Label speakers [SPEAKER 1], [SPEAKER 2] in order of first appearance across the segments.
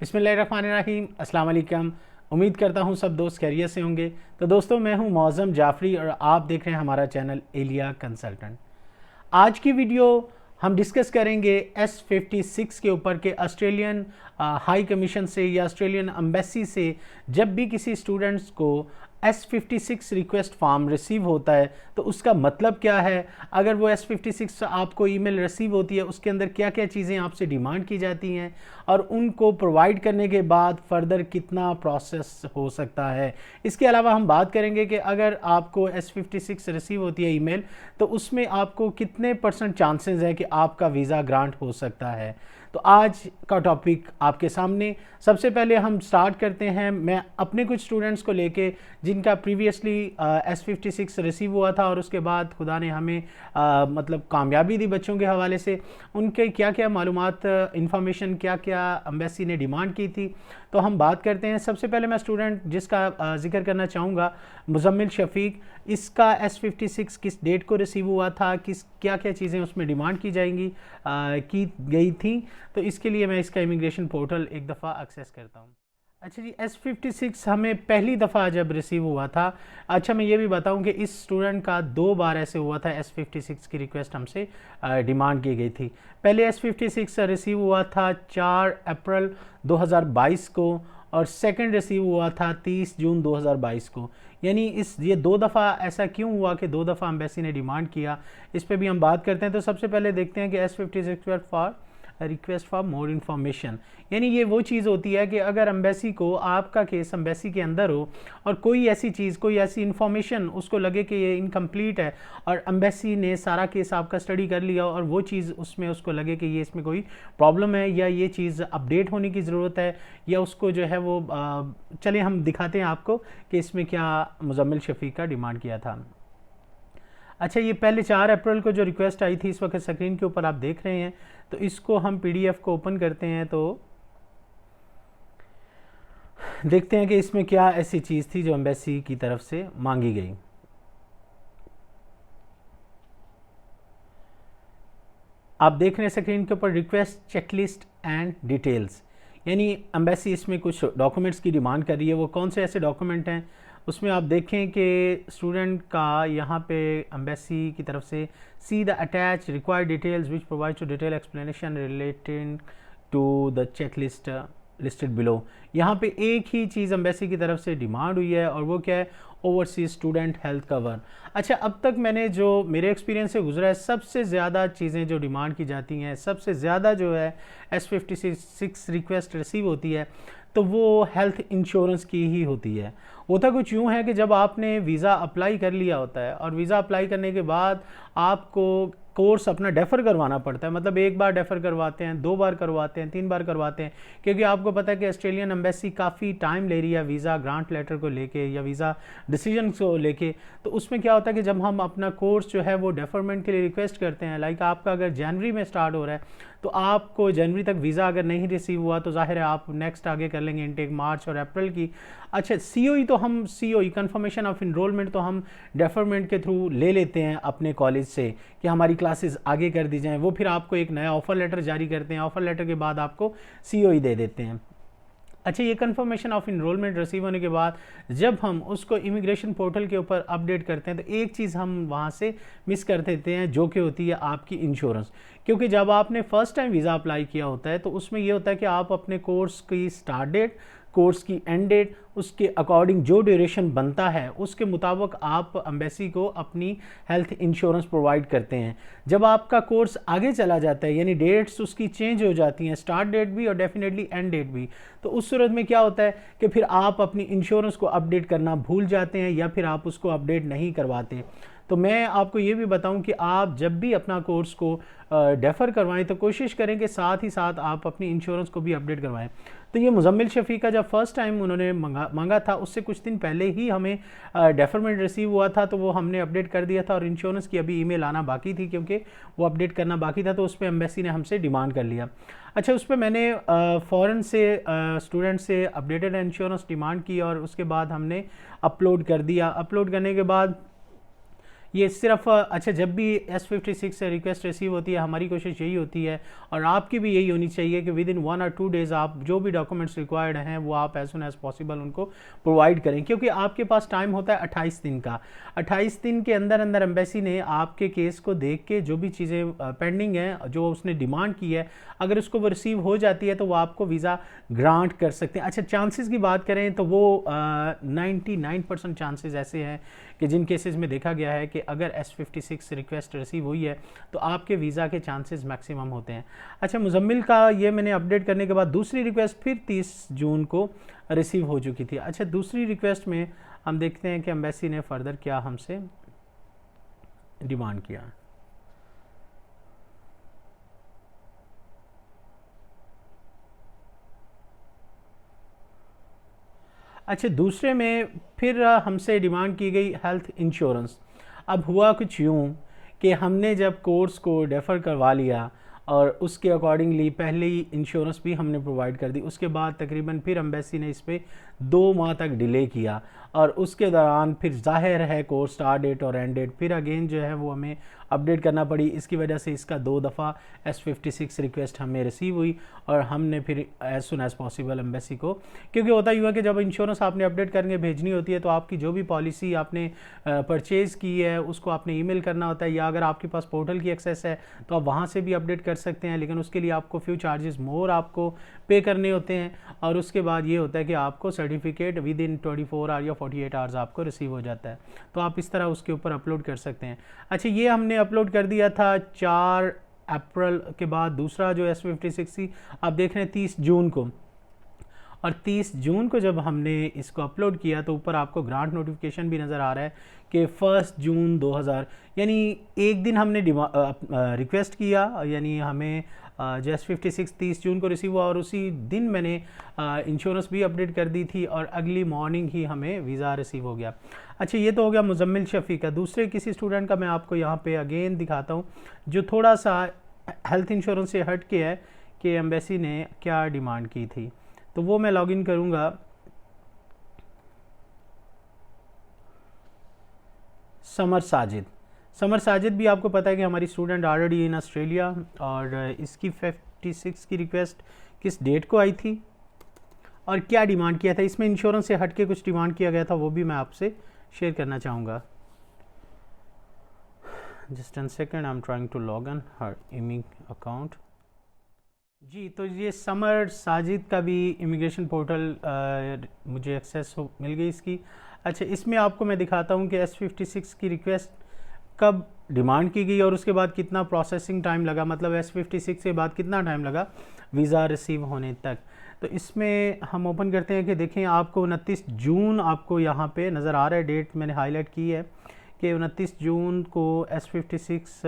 [SPEAKER 1] बिस्मिल्लाहिर्रहमानिर्रहीम, अस्सलाम वालेकुम। उम्मीद करता हूँ सब दोस्त खैरियत से होंगे। तो दोस्तों, मैं हूँ मौज़म जाफ़री और आप देख रहे हैं हमारा चैनल एलिया कंसल्टेंट। आज की वीडियो हम डिस्कस करेंगे S56 के ऊपर के ऑस्ट्रेलियन हाई कमीशन से या ऑस्ट्रेलियन एम्बेसी से जब भी किसी स्टूडेंट्स को S56 रिक्वेस्ट फॉर्म रिसीव होता है तो उसका मतलब क्या है। अगर वो S56 आपको ईमेल रिसीव होती है, उसके अंदर क्या क्या चीज़ें आपसे डिमांड की जाती हैं और उनको प्रोवाइड करने के बाद फर्दर कितना प्रोसेस हो सकता है। इसके अलावा हम बात करेंगे कि अगर आपको S56 रिसीव होती है ईमेल, तो उसमें आपको कितने % चांसेस हैं कि आपका वीज़ा ग्रांट हो सकता है। तो आज का टॉपिक आपके सामने। सबसे पहले हम स्टार्ट करते हैं, मैं अपने कुछ स्टूडेंट्स को लेके जिनका प्रीवियसली S56 रिसीव हुआ था और उसके बाद खुदा ने हमें मतलब कामयाबी दी बच्चों के हवाले से। उनके क्या क्या मालूमात, इंफॉर्मेशन क्या क्या एम्बेसी ने डिमांड की थी, तो हम बात करते हैं। सबसे पहले मैं स्टूडेंट जिसका जिक्र करना चाहूँगा, मुजम्मिल शफीक। इसका S56 किस डेट को रिसीव हुआ था, किस क्या क्या चीज़ें उसमें डिमांड की जाएंगी की गई थी, तो इसके लिए मैं इसका इमिग्रेशन पोर्टल एक दफ़ा एक्सेस करता हूँ। अच्छा जी, S56 हमें पहली दफ़ा जब रिसीव हुआ था, अच्छा मैं ये भी बताऊं कि इस स्टूडेंट का 2 बार ऐसे हुआ था S56 की रिक्वेस्ट हमसे डिमांड की गई थी। पहले S56 रिसीव हुआ था 4 अप्रैल 2022 को और सेकंड रिसीव हुआ था 30 जून 2022 को। यानी ये 2 दफ़ा ऐसा क्यों हुआ कि 2 दफ़ा एम्बेसी ने डिमांड किया, इस पर भी हम बात करते हैं। तो सबसे पहले देखते हैं कि S56 for request for more information, यानी ये वो चीज़ होती है कि अगर एम्बेसी को आपका केस एम्बेसी के अंदर हो और कोई ऐसी चीज़, कोई ऐसी इन्फॉर्मेशन उसको लगे कि ये इनकम्प्लीट है और एम्बेसी ने सारा केस आपका स्टडी कर लिया और वो चीज़ उसमें उसको लगे कि ये इसमें कोई प्रॉब्लम है या ये चीज़ अपडेट होने की ज़रूरत है, या उसको जो है वो चलिए हम दिखाते हैं आपको कि इसमें क्या मुजम्मिल शफीक का डिमांड किया था। अच्छा, ये पहले 4 अप्रैल को जो रिक्वेस्ट आई थी, इस वक्त स्क्रीन के ऊपर आप देख रहे हैं, तो इसको हम PDF को ओपन करते हैं तो देखते हैं कि इसमें क्या ऐसी चीज़ थी जो एम्बेसी की तरफ से मांगी गई। आप देख रहे हैं स्क्रीन के ऊपर रिक्वेस्ट चेकलिस्ट एंड डिटेल्स, यानी एम्बेसी इसमें कुछ डॉक्यूमेंट्स की डिमांड कर रही है। वो कौन से ऐसे डॉक्यूमेंट हैं, उसमें आप देखें कि स्टूडेंट का यहाँ पे एम्बेसी की तरफ से see the attach required details which provide to detail explanation relating to the check list listed below. यहाँ पे एक ही चीज़ एम्बेसी की तरफ से डिमांड हुई है और वो क्या है, ओवरसीज स्टूडेंट हेल्थ कवर। अच्छा, अब तक मैंने जो मेरे एक्सपीरियंस से गुजरा है, सबसे ज़्यादा चीज़ें जो डिमांड की जाती हैं, सबसे ज़्यादा जो है S56 रिक्वेस्ट रिसीव होती है, तो वो हेल्थ इंश्योरेंस की ही होती है। होता कुछ यूँ है कि जब आपने वीज़ा अप्लाई कर लिया होता है और वीज़ा अप्लाई करने के बाद आपको कोर्स अपना डेफ़र करवाना पड़ता है, मतलब एक बार डेफ़र करवाते हैं, 2 बार करवाते हैं, 3 बार करवाते हैं, क्योंकि आपको पता है कि ऑस्ट्रेलियन एम्बेसी काफ़ी टाइम ले रही है वीज़ा ग्रांट लेटर को लेके या वीज़ा डिसीजन को लेके। तो उसमें क्या होता है कि जब हम अपना कोर्स जो है वो डेफरमेंट के लिए रिक्वेस्ट करते हैं, लाइक आपका अगर जनवरी में स्टार्ट हो रहा है तो आपको जनवरी तक वीज़ा अगर नहीं रिसीव हुआ तो जाहिर है आप नेक्स्ट आगे कर लेंगे इनटेक मार्च और अप्रैल की। अच्छा, COE तो हम COE कन्फर्मेशन ऑफ इनरोलमेंट तो हम डेफरमेंट के थ्रू ले लेते हैं अपने कॉलेज से कि हमारी क्लासेस आगे कर दी जाएँ। वो फिर आपको एक नया ऑफ़र लेटर जारी करते हैं, ऑफ़र लेटर के बाद आपको COE दे देते हैं। अच्छा, ये कन्फर्मेशन ऑफ इनरोलमेंट रिसीव होने के बाद जब हम उसको इमिग्रेशन पोर्टल के ऊपर अपडेट करते हैं तो एक चीज़ हम वहाँ से मिस कर देते हैं, जो कि होती है आपकी इंश्योरेंस। क्योंकि जब आपने फ़र्स्ट टाइम वीज़ा अप्लाई किया होता है तो उसमें ये होता है कि आप अपने कोर्स की स्टार्ट डेट, कोर्स की एंड डेट, उसके अकॉर्डिंग जो ड्यूरेशन बनता है उसके मुताबिक आप एम्बेसी को अपनी हेल्थ इंश्योरेंस प्रोवाइड करते हैं। जब आपका कोर्स आगे चला जाता है, यानी डेट्स उसकी चेंज हो जाती हैं, स्टार्ट डेट भी और डेफिनेटली एंड डेट भी, तो उस सूरत में क्या होता है कि फिर आप अपनी इंश्योरेंस को अपडेट करना भूल जाते हैं या फिर आप उसको अपडेट नहीं करवाते। तो मैं आपको ये भी बताऊं कि आप जब भी अपना कोर्स को डेफ़र करवाएं तो कोशिश करें कि साथ ही साथ आप अपनी इंश्योरेंस को भी अपडेट करवाएं। तो ये मुजम्मिल शफीक का जब फर्स्ट टाइम उन्होंने मांगा था, उससे कुछ दिन पहले ही हमें डेफरमेंट रिसीव हुआ था, तो वो हमने अपडेट कर दिया था और इंश्योरेंस की अभी ईमेल आना बाकी थी क्योंकि वो अपडेट करना बाकी था, तो उस पर एम्बेसी ने हमसे डिमांड कर लिया। अच्छा, उस पर मैंने फ़ौरन से स्टूडेंट से अपडेटेड इंश्योरेंस डिमांड की और उसके बाद हमने अपलोड कर दिया। अपलोड करने के बाद ये सिर्फ अच्छा, जब भी S56 से रिक्वेस्ट रिसीव होती है हमारी कोशिश यही होती है और आपकी भी यही होनी चाहिए कि विद इन 1 और 2 डेज़ आप जो भी डॉक्यूमेंट्स रिक्वायर्ड हैं वो आप एज सुन एज पॉसिबल उनको प्रोवाइड करें, क्योंकि आपके पास टाइम होता है 28 दिन का। 28 दिन के अंदर अंदर एम्बेसी ने आपके केस को देख के जो भी चीज़ें पेंडिंग हैं, जो उसने डिमांड की है, अगर उसको वो रिसीव हो जाती है तो वो आपको वीज़ा ग्रांट कर सकते हैं। अच्छा, चांसेस की बात करें तो वो 99% चांसेस ऐसे हैं कि जिन केसेस में देखा गया है कि अगर S56 रिक्वेस्ट रिसीव हुई है तो आपके वीज़ा के चांसेस मैक्सिमम होते हैं। अच्छा, मुजम्मिल का ये मैंने अपडेट करने के बाद दूसरी रिक्वेस्ट फिर 30 जून को रिसीव हो चुकी थी। अच्छा, दूसरी रिक्वेस्ट में हम देखते हैं कि एम्बेसी ने फर्दर क्या हमसे डिमांड किया। अच्छा, दूसरे में फिर हमसे डिमांड की गई हेल्थ इंश्योरेंस। अब हुआ कुछ यूँ कि हमने जब कोर्स को डेफ़र करवा लिया और उसके अकॉर्डिंगली पहले ही इंश्योरेंस भी हमने प्रोवाइड कर दी, उसके बाद तकरीबन फिर एम्बेसी ने इस पर 2 माह तक डिले किया और उसके दौरान फिर जाहिर है कोर्स स्टार्ट डेट और एंड डेट फिर अगेन जो है वो हमें अपडेट करना पड़ी। इसकी वजह से इसका 2 दफ़ा S56 रिक्वेस्ट हमें रिसीव हुई और हमने फिर as soon as possible embassy को, क्योंकि होता ही हुआ कि जब इंश्योरेंस आपने अपडेट करके भेजनी होती है तो आपकी जो भी पॉलिसी आपने परचेज़ की है उसको आपने ईमेल करना होता है, या अगर आपके पास पोर्टल की एक्सेस है तो आप वहाँ से भी अपडेट कर सकते हैं, लेकिन उसके लिए आपको फ्यू चार्जेस मोर आपको पे करने होते हैं। और उसके बाद ये होता है कि आपको सर्टिफिकेट विद इन 24 आवर या 48 आवर्स आपको रिसीव हो जाता है, तो आप इस तरह उसके ऊपर अपलोड कर सकते हैं। अच्छा, ये हमने अपलोड कर दिया था 4 अप्रैल के बाद। दूसरा जो S56 थी आप देख रहे हैं 30 जून को, और 30 जून को जब हमने इसको अपलोड किया तो ऊपर आपको ग्रांट नोटिफिकेशन भी नज़र आ रहा है कि 1 जून 2000, यानी एक दिन हमने रिक्वेस्ट किया, यानी हमें जो S56 30 जून को रिसीव हुआ और उसी दिन मैंने इंश्योरेंस भी अपडेट कर दी थी और अगली मॉर्निंग ही हमें वीज़ा रिसीव हो गया। अच्छा, ये तो हो गया मुजम्मिल शफ़ी का। दूसरे किसी स्टूडेंट का मैं आपको यहाँ पे अगेन दिखाता हूँ जो थोड़ा सा हेल्थ इंश्योरेंस से हट के है कि एम्बेसी ने क्या डिमांड की थी, तो वो मैं लॉगिन करूँगा। समर साजिद भी आपको पता है कि हमारी स्टूडेंट ऑलरेडी इन ऑस्ट्रेलिया, और इसकी 56 की रिक्वेस्ट किस डेट को आई थी और क्या डिमांड किया था। इसमें इंश्योरेंस से हट के कुछ डिमांड किया गया था, वो भी मैं आपसे शेयर करना चाहूँगा। Just an second, I am trying to log in her इमिंग अकाउंट। जी, तो ये समर साजिद का भी इमिग्रेशन पोर्टल मुझे एक्सेस मिल गई इसकी। अच्छा, इसमें आपको मैं दिखाता हूँ कि S56 की रिक्वेस्ट कब डिमांड की गई और उसके बाद कितना प्रोसेसिंग टाइम लगा, मतलब S56 के बाद कितना टाइम लगा वीज़ा रिसीव होने तक। तो इसमें हम ओपन करते हैं कि देखें आपको 29 जून आपको यहाँ पे नज़र आ रहा है, डेट मैंने हाईलाइट की है कि 29 जून को S56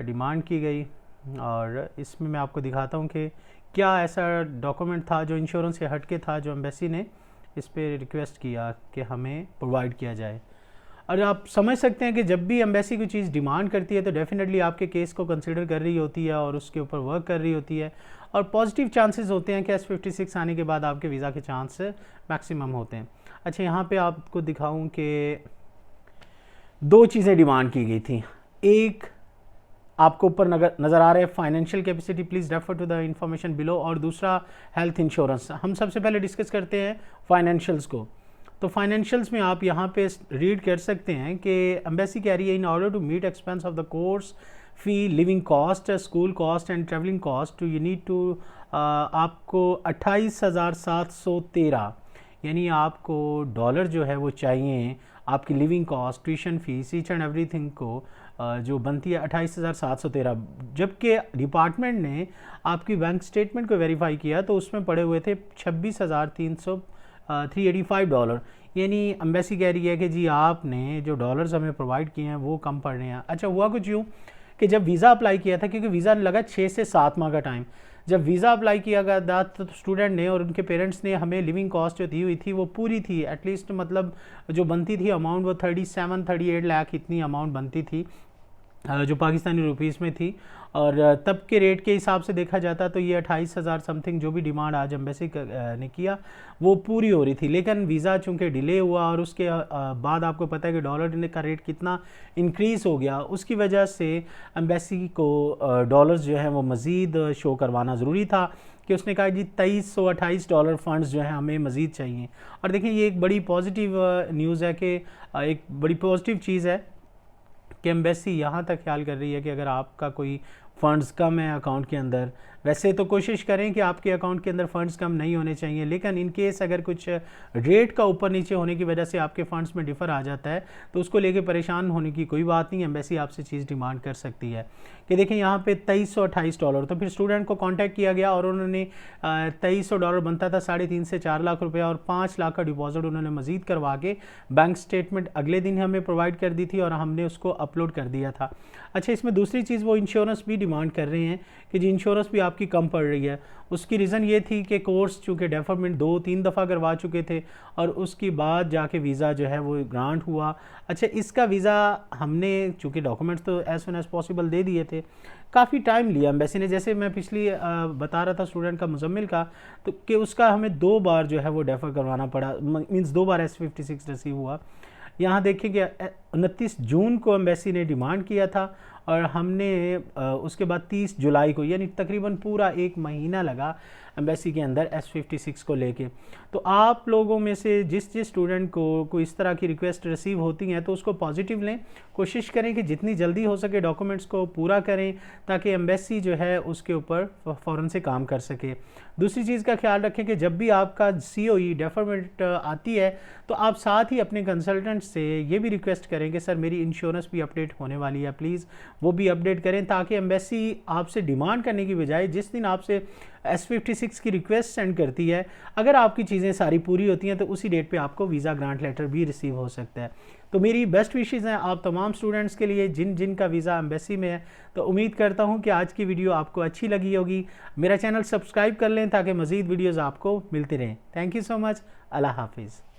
[SPEAKER 1] डिमांड की गई। और इसमें मैं आपको दिखाता हूँ कि क्या ऐसा डॉक्यूमेंट था जो इंश्योरेंस से हट के था जो एम्बेसी ने इस पर रिक्वेस्ट किया कि हमें प्रोवाइड किया जाए। और आप समझ सकते हैं कि जब भी एम्बेसी कोई चीज़ डिमांड करती है तो डेफिनेटली आपके केस को कंसिडर कर रही होती है और उसके ऊपर वर्क कर रही होती है, और पॉजिटिव चांसेस होते हैं कि S56 आने के बाद आपके वीज़ा के चांस मैक्सिमम होते हैं। अच्छा, यहाँ पे आपको दिखाऊं कि 2 चीज़ें डिमांड की गई थी। एक आपको ऊपर नज़र आ रहा है financial capacity, please refer to the information below, और दूसरा हेल्थ इंश्योरेंस। हम सबसे पहले डिस्कस करते हैं फाइनेंशियल्स को। तो फाइनेंशियल्स में आप यहाँ पे रीड कर सकते हैं कि एम्बेसी कह रही है in order to meet expense of the course fee, living cost, school cost and travelling cost to you need to आपको 28,713, यानी आपको डॉलर जो है वो चाहिए आपकी living cost, tuition fees, each and everything को जो बनती है 28,713। जबकि डिपार्टमेंट ने आपकी बैंक स्टेटमेंट को वेरीफाई किया तो उसमें पड़े हुए थे 26,385 डॉलर, यानी एम्बेसी कह रही है कि जी आपने जो डॉलर्स हमें प्रोवाइड किए हैं वो कम पड़ रहे हैं। अच्छा, हुआ कुछ यूँ कि जब वीज़ा अप्लाई किया था, क्योंकि वीज़ा लगा 6 से 7 माह का टाइम, जब वीज़ा अप्लाई किया गया था तो स्टूडेंट ने और उनके पेरेंट्स ने हमें लिविंग कॉस्ट जो दी हुई थी वो पूरी थी, एटलीस्ट मतलब जो बनती थी अमाउंट वो 37-38 लाख इतनी अमाउंट बनती थी। जो पाकिस्तानी रुपीस में थी, और तब के रेट के हिसाब से देखा जाता तो ये 28,000 समथिंग जो भी डिमांड आज एम्बेसी ने किया वो पूरी हो रही थी। लेकिन वीज़ा चूंकि डिले हुआ और उसके बाद आपको पता है कि डॉलर का रेट कितना इंक्रीज़ हो गया, उसकी वजह से एम्बेसी को डॉलर्स जो है वो मज़ीद शो करवाना ज़रूरी था कि उसने कहा जी $2328 फ़ंड्स जो है हमें मज़ीद चाहिए। और देखिए ये एक बड़ी पॉजिटिव न्यूज़ है कि एक बड़ी पॉजिटिव चीज़ है कि एम्बेसी यहाँ तक ख्याल कर रही है कि अगर आपका कोई फ़ंड्स कम है अकाउंट के अंदर, वैसे तो कोशिश करें कि आपके अकाउंट के अंदर फ़ंड्स कम नहीं होने चाहिए, लेकिन इन केस अगर कुछ रेट का ऊपर नीचे होने की वजह से आपके फ़ंड्स में डिफ़र आ जाता है तो उसको लेके परेशान होने की कोई बात नहीं। एम्बेसी आपसे चीज़ डिमांड कर सकती है कि देखें यहाँ पे $2328। तो फिर स्टूडेंट को कांटेक्ट किया गया और उन्होंने $2300 बनता था 3.5 से 4 लाख रुपया, और 5 लाख का डिपॉजिट उन्होंने मज़ीद करवा के बैंक स्टेटमेंट अगले दिन हमें प्रोवाइड कर दी थी और हमने उसको अपलोड कर दिया था। अच्छा, इसमें दूसरी चीज़ वो इंश्योरेंस भी डिमांड कर रहे हैं कि जी इंश्योरेंस भी आपकी कम पड़ रही है। उसकी रीज़न ये थी कि कोर्स चूँकि डेफरमेंट 2-3 दफ़ा करवा चुके थे और उसके बाद जाके वीज़ा जो है वो ग्रांट हुआ। अच्छा, इसका वीज़ा हमने चूँकि डॉक्यूमेंट्स तो एज सुन एज़ पॉसिबल दे दिए थे, काफ़ी टाइम लिया एम्बेसी ने। जैसे मैं पिछली बता रहा था स्टूडेंट का मुजम्मिल का, तो कि उसका हमें 2 बार जो है वो डेफर करवाना पड़ा, मीन्स 2 बार S56 रिसीव हुआ। यहाँ देखिए कि 29 जून को एम्बेसी ने डिमांड किया था और हमने उसके बाद 30 जुलाई को, यानी तकरीबन पूरा 1 महीना लगा एम्बेसी के अंदर S56 को लेके। तो आप लोगों में से जिस स्टूडेंट को इस तरह की रिक्वेस्ट रिसीव होती हैं तो उसको पॉजिटिव लें, कोशिश करें कि जितनी जल्दी हो सके डॉक्यूमेंट्स को पूरा करें ताकि एम्बेसी जो है उसके ऊपर फ़ौरन से काम कर सके। दूसरी चीज़ का ख्याल रखें कि जब भी आपका COE डेफरमेंट आती है तो आप साथ ही अपने कंसल्टेंट से ये भी रिक्वेस्ट करें कि सर मेरी इंश्योरेंस भी अपडेट होने वाली है, प्लीज़ वो भी अपडेट करें, ताकि एम्बेसी आपसे डिमांड करने की बजाय जिस दिन आपसे S56 की रिक्वेस्ट सेंड करती है, अगर आपकी चीज़ें सारी पूरी होती हैं तो उसी डेट पे आपको वीज़ा ग्रांट लेटर भी रिसीव हो सकता है। तो मेरी बेस्ट विशेज़ हैं आप तमाम स्टूडेंट्स के लिए जिन का वीज़ा एम्बेसी में है। तो उम्मीद करता हूँ कि आज की वीडियो आपको अच्छी लगी होगी। मेरा चैनल सब्सक्राइब कर लें ताकि मज़ीद वीडियोज़ आपको मिलती रहें। Thank you so much. अल्लाह हाफिज़।